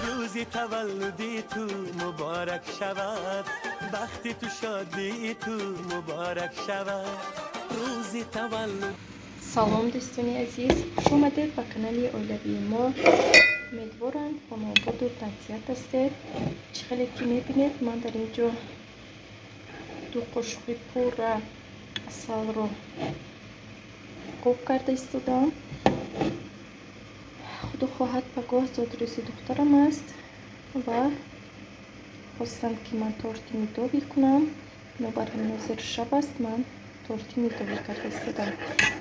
روزی تولدی تو مبارک شود، وقتی تو شادی تو مبارک شود، روزی تولد. سلام دوستان عزیز، خوش آمدید به کانال اولوی ما. امیدوارم شما بود و تحصیلات هستید. چقدر که میبینید من در اینجا دو قاشق پر عسل رو خوب کرده استودم. خدا خواهد پگاه زادروزی دخترم است و خواستم که من تورتی میدو بکنم. بنابراین ناظر شب است، من تورتی میدو کرده استودم.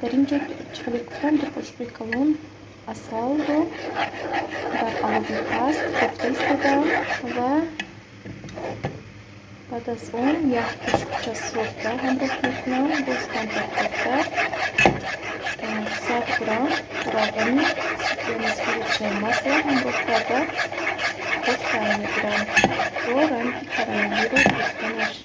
در اینجا چقدر گفتم دو قاشق کلان عسل رو در آبی پست گفته استودم و بعد از اون یک قاشقچه سرکه همراه میکنم. باز هم در کفتر 100 گرم روغنی یعنی سکوریچه مسله همراه کرده گفته میگیرم تا رنگ کراملی رو گرفتنش.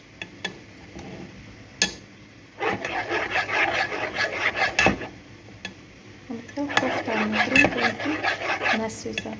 همطور گفته میگیرم تا اینکه نسوزد.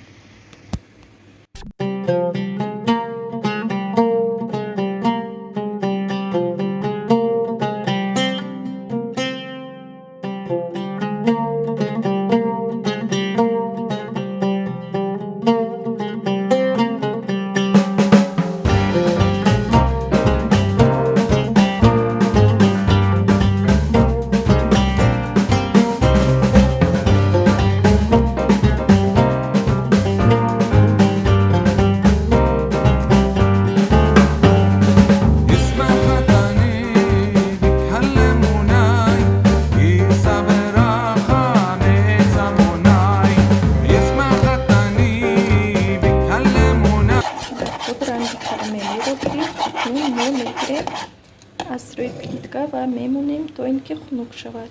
از روی پلیتکا و میمونیم تا اینکه خنک شود.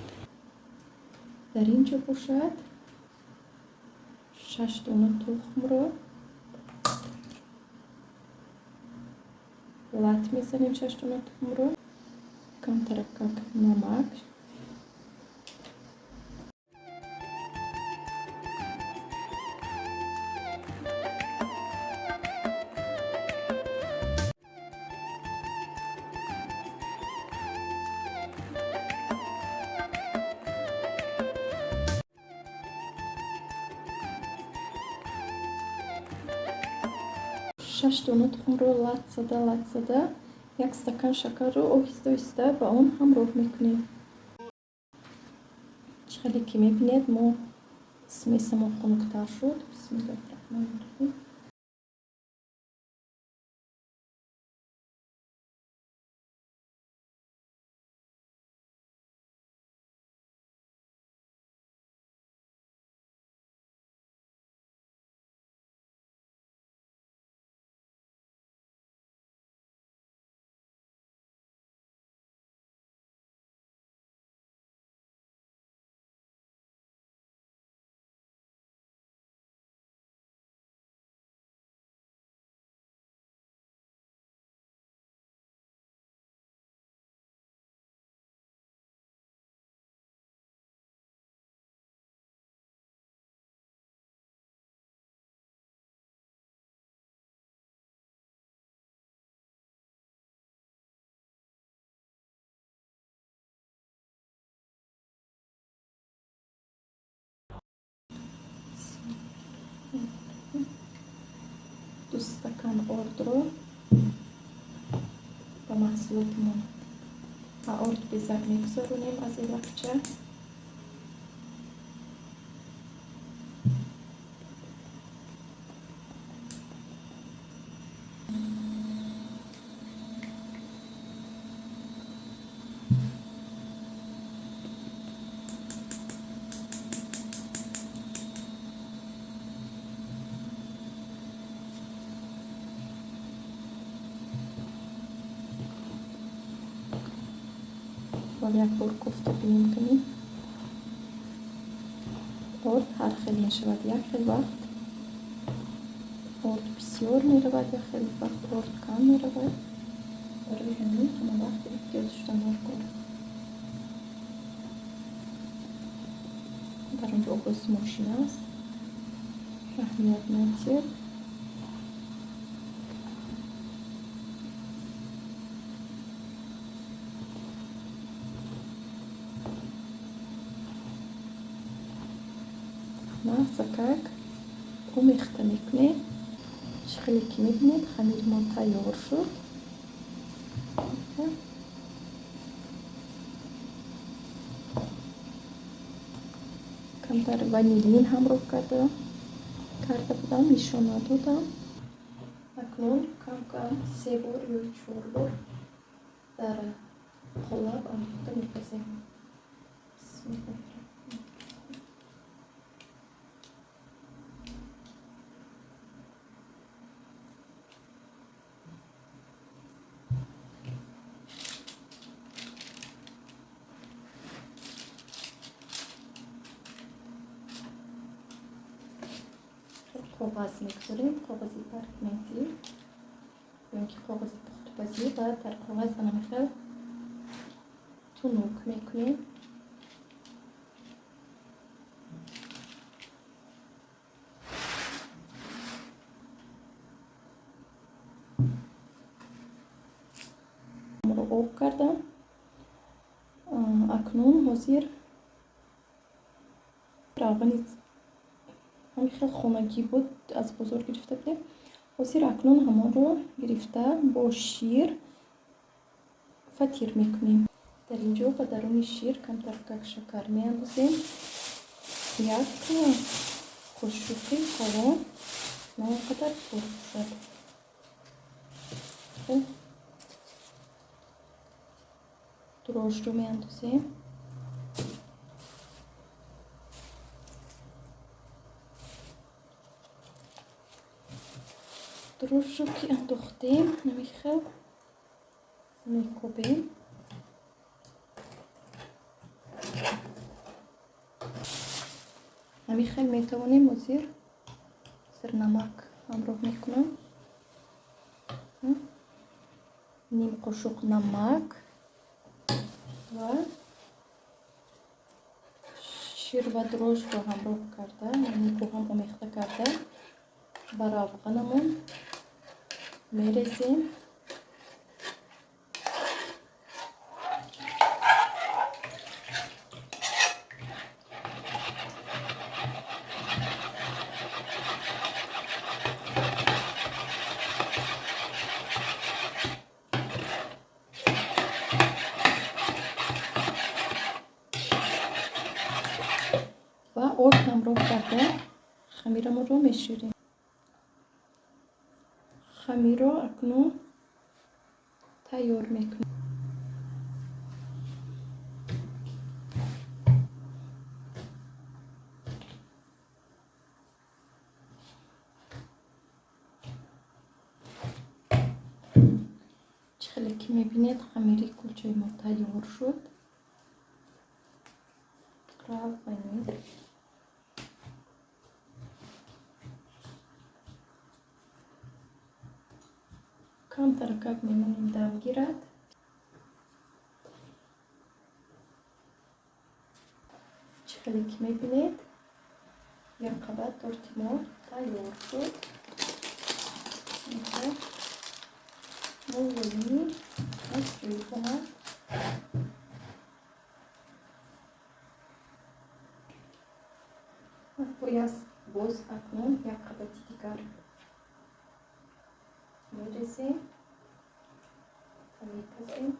در اینجا باشد 6 دانه تخم رو لط میزنیم. 6 دانه تخم رو کم ترکک نمک، شش دانه تخم رو لط زده یک استکان شکر رو آهسته با اون همراه میکنیم. چقدر که میبینید ما سمیس ما خنک‌تر شد. بسم الله الرحمن الرحیم. دو استکان آرد رو با محصولاتمون و آرد بیزک میگذارونیم از این لکچه. و یک بار کوفته کنیم. آرد هر خیل می شود. یک خیل وقت آرد بسیار می رود، یک خیل وقت آرد کم می رود. برای همین همه وقت احتیاط شدن کنیم. در اینجا آغاز ماشین است. اهمیت ندید. نازکک اومیخته میکنیم. خیلی که میبینید خمیر ما تیار شد. کمتر وانیلین همراه کرده بودم، نشان ندادم. اکنون کم کم 3 بار یا 4 بار در قالب آمیخته میپزیم. بسم الله. کاغذ میگذاریم، کاغذ پرگمنتی یا که کاغذ پخت بازی و در کاغذ نمیخواد تونوک میکنیم. رو آب کردم. اکنون حاضر روغنی همین خیلی خونگی بود، از بزرگ گرفته بودیم. حاضر اکنون همون رو گرفته با شیر فطیر میکنیم. در اینجا به درون شیر کمتر کک شکر میاندازیم. یک قاشق کارون نه اینقدر پرسد. درشت رو میاندازیم. درشت رو که انداختیم نمیخواد میکوبیم. نمیخواد میتوانیم وزیر سر نمک همراه میکنم. نیم قاشق نمک و شیر و درشت رو همراه کرده، یعنی با هم آمیخته کرده بر روغنمون میریزیم. و آرد همراه کرده خمیرمون رو میشوریم. خمیر رو اکنون تیار میکنیم. خیلی که میبینید خمیری کلچه ما تیار شد. قرار بینید کم ترکب میمونیم دم گیرد. خیلی که میبینید یک قبط تورت ما تیار شد. مولی از روی کنم. باید باز اکنون یک قبط دیگر میریزیم و میپزیم.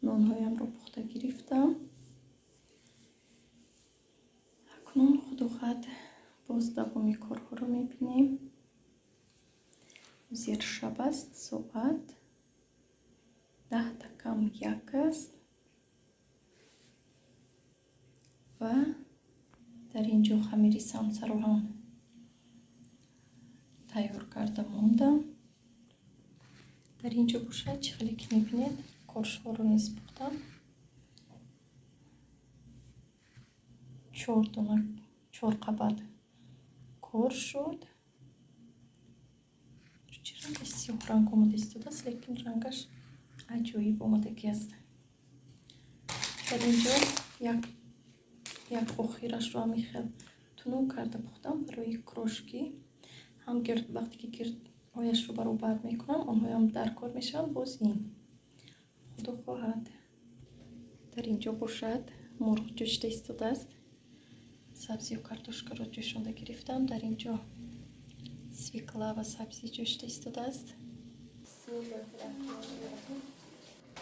نانهایم رو پخته گرفتم. اکنون خود و خود باز دومی کارها رو میبینیم. زیر شب است، ساعت 10 تا کم 1 است و در اینجا خمیری سمسه رو هم تیار کرده موندم. در اینجا باشه خیلی که میبینید کارش ها رو نیز پختم. 4 قبط کار شد. چرا رنگش سیاه رنگ آمده است لیکن رنگش عجیب آمدگی است. در اینجا یک آخرش رو میخواد تونو کرده پختم برای کروشکی. هم گرد وقتی که گرد هایش رو برابر میکنم آنها هم در کار میشن. باز این خدا خواهد. дар инҷо бошад. Мурғ ҷӯшта истодааст. Сабзию картошкаро ҷӯшонда гирифтам. Дар инҷо свекла ва сабзи ҷӯшта истодааст.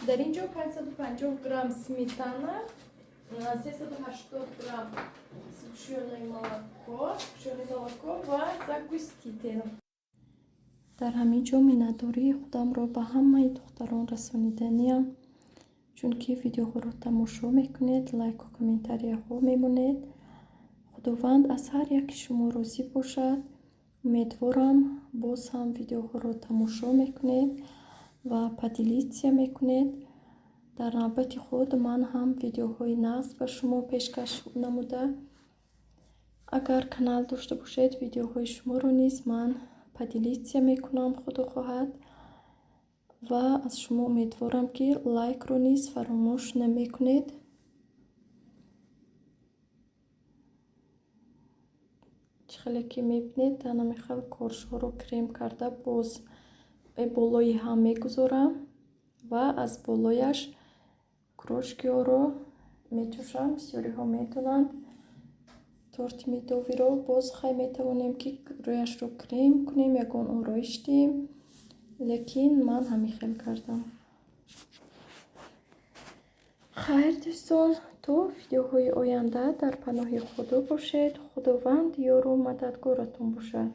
дар инҷо 550 грамм сметана, 380 грамм сгущённое молоко ва загуститель. дар ҳамин ҷо миннатдории худамро ба ҳамаи духтарон расониданиам, чунки видеоҳоро тамошо мекунед, лайку комментарияҳо мемонед. худованд аз ҳар яки шумо розӣ бошад. умедворам боз ҳам видеоҳоро тамошо мекунед ва поделитсия мекунед. дар навбати худ ман ҳам видеоҳои нав ба шумо пешкаш намуда, агар канал дошта бошед, видеоҳои шуморо низ ман поделитсия мекунам, худо хоҳад. ва аз шумо умедворам ки лайкро низ фаромӯш намекунед. хеле ки мебинед ана михал коржҳоро крем карда боз болои ҳам мегузорам ва аз болояш крошкиҳоро мечушам. бисёриҳо медонанд торти медовиро боз хай метавонем ки рӯяшро крем кунем, ягон ороиш диҳем, лекин ман ҳамин хел кардам. хайр дӯстон, то видеоҳои оянда дар паноҳи худо бошед. худованд ёру мададгоратон бошад.